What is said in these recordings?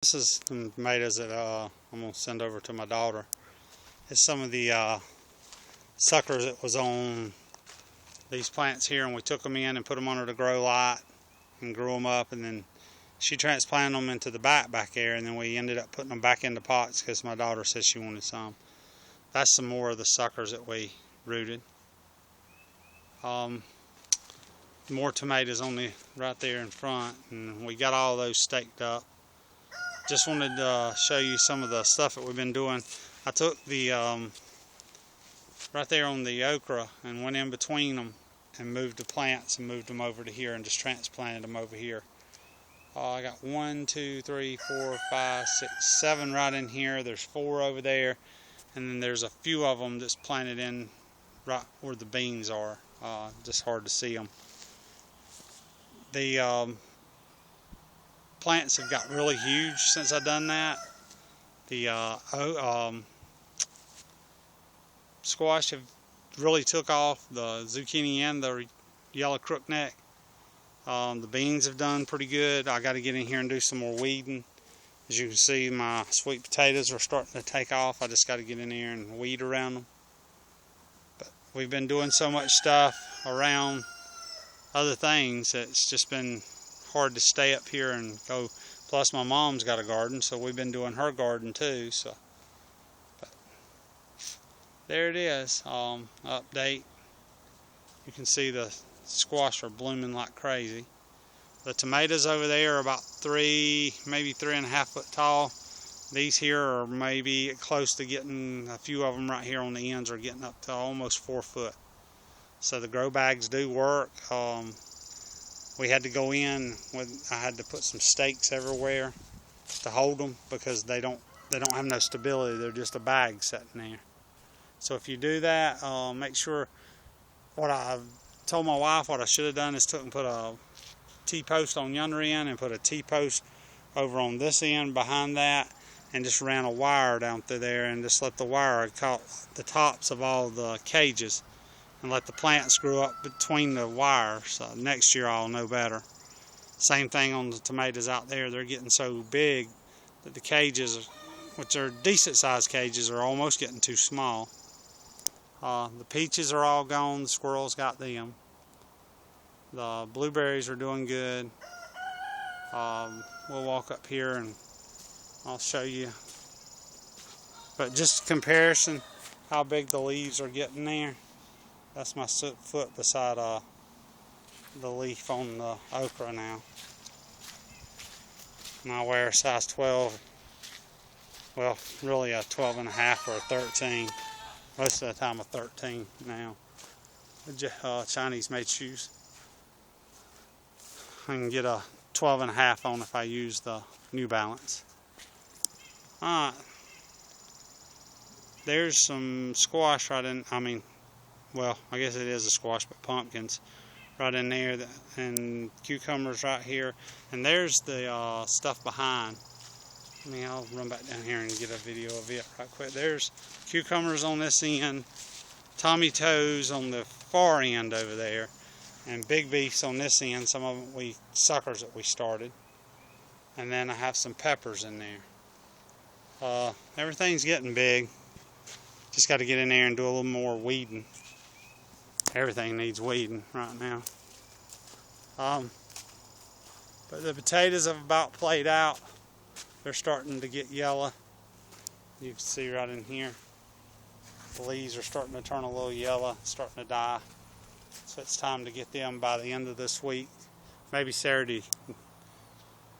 This is some tomatoes that I'm going to send over to my daughter. It's some of the suckers that was on these plants here, and we took them in and put them under the grow light and grew them up, and then she transplanted them into the back there, and then we ended up putting them back into pots because my daughter said she wanted some. That's some more of the suckers that we rooted. More tomatoes on the right there in front, and we got all those staked up. Just wanted to show you some of the stuff that we've been doing. I took the right there on the okra and went in between them and moved the plants and moved them over to here and just transplanted them over here. I got 1, 2, 3, 4, 5, 6, 7 right in here. There's 4 over there, and then there's a few of them that's planted in right where the beans are. Just hard to see them. The plants have got really huge since I've done that. The squash have really took off, the zucchini and the yellow crookneck. The beans have done pretty good. I got to get in here and do some more weeding. As you can see, my sweet potatoes are starting to take off. I just got to get in here and weed around them. But we've been doing so much stuff around other things, it's just been hard to stay up here and go. Plus my mom's got a garden, so we've been doing her garden too. So but there it is. Update. You can see the squash are blooming like crazy. The tomatoes over there are about 3, maybe 3.5 foot tall. These here are maybe close to getting, a few of them right here on the ends are getting up to almost 4 foot. So the grow bags do work. We had to go in with, I had to put some stakes everywhere to hold them because they don't have no stability. They're just a bag sitting there. So if you do that, make sure. What I told my wife, what I should have done is took and put a T-post on yonder end and put a T-post over on this end behind that, and just ran a wire down through there and just let the wire cut the tops of all the cages and let the plants grow up between the wires. So next year I'll know better. Same thing on the tomatoes out there. They're getting so big that the cages, which are decent sized cages, are almost getting too small. The peaches are all gone. The squirrels got them. The blueberries are doing good. We'll walk up here and I'll show you. But just comparison, how big the leaves are getting there. That's my foot beside the leaf on the okra now. And I wear a size 12. Well, really a 12.5 or a 13. Most of the time a 13 now. Chinese made shoes. I can get a 12.5 on if I use the New Balance. Alright. There's some squash right in, well, I guess it is a squash, but pumpkins right in there, and cucumbers right here. And there's the stuff behind. I'll run back down here and get a video of it right quick. There's cucumbers on this end, Tommy toes on the far end over there, and big beefs on this end. Some of them suckers that we started. And then I have some peppers in there. Everything's getting big. Just got to get in there and do a little more weeding. Everything needs weeding right now. But the potatoes have about played out. They're starting to get yellow. You can see right in here. The leaves are starting to turn a little yellow, starting to die. So it's time to get them by the end of this week. Maybe Saturday.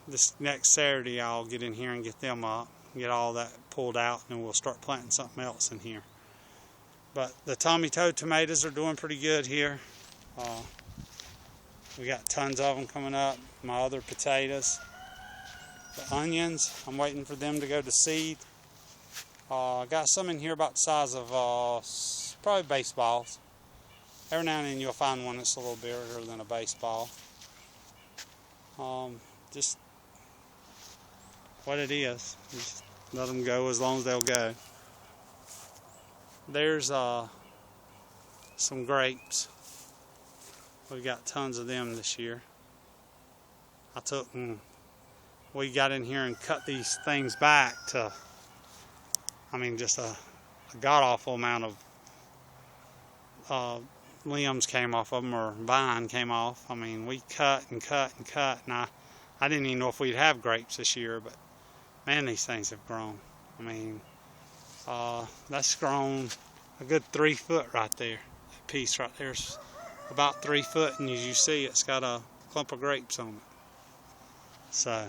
This next Saturday I'll get in here and get them up. Get all that pulled out, and we'll start planting something else in here. But the Tommy Toad tomatoes are doing pretty good here. We got tons of them coming up. My other potatoes. The onions, I'm waiting for them to go to seed. I got some in here about the size of probably baseballs. Every now and then you'll find one that's a little bigger than a baseball. Just what it is. Just let them go as long as they'll go. There's some grapes. We've got tons of them this year. I took and we got in here and cut these things back to, I mean, just a god-awful amount of limbs came off of them, or vine came off. I mean, we cut and cut and cut, and I didn't even know if we'd have grapes this year, but man, these things have grown. I mean, that's grown a good 3 foot right there. That piece right there's about 3 foot, and as you see, it's got a clump of grapes on it. So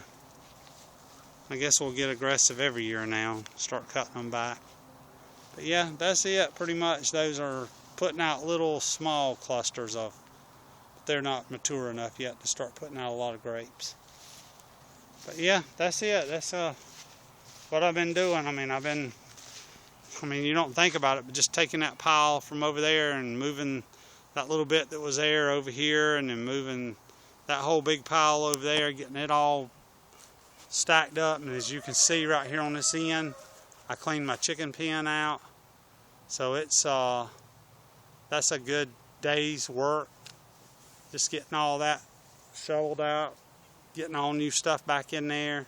I guess we'll get aggressive every year now, start cutting them back. But yeah, that's it pretty much. Those are putting out little small clusters of, but they're not mature enough yet to start putting out a lot of grapes. But yeah, that's it. That's what I've been doing. I mean, you don't think about it, but just taking that pile from over there and moving that little bit that was there over here, and then moving that whole big pile over there, getting it all stacked up. And as you can see right here on this end, I cleaned my chicken pen out. So it's that's a good day's work. Just getting all that shoveled out, getting all new stuff back in there.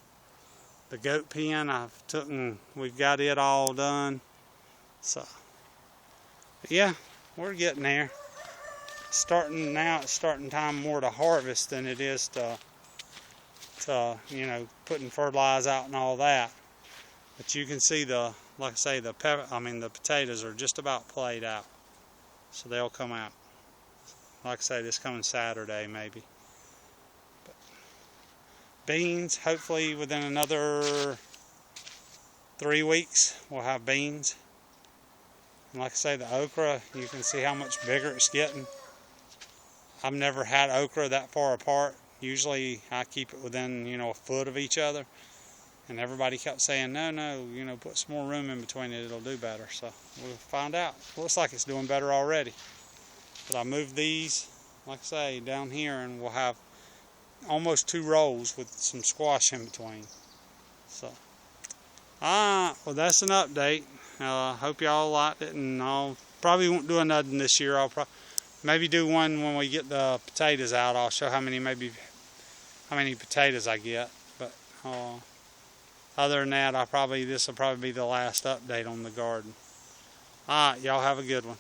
The goat pen I've took and we've got it all done. So yeah, we're getting there. Starting now, it's starting time more to harvest than it is to you know, putting fertilizer out and all that. But you can see like I say, the potatoes are just about played out, so they'll come out. Like I say, this coming Saturday maybe. But beans, hopefully within another 3 weeks we'll have beans. And like I say, the okra, you can see how much bigger it's getting. I've never had okra that far apart. Usually I keep it within, you know, a foot of each other. And everybody kept saying, no, you know, put some more room in between it, it'll do better. So we'll find out. Looks like it's doing better already. But I moved these, like I say, down here, and we'll have almost 2 rows with some squash in between. So, well, that's an update. Hope y'all liked it, and I'll probably won't do another one this year. I'll maybe do one when we get the potatoes out. I'll show how many potatoes I get. But other than that, this will probably be the last update on the garden. Alright, y'all have a good one.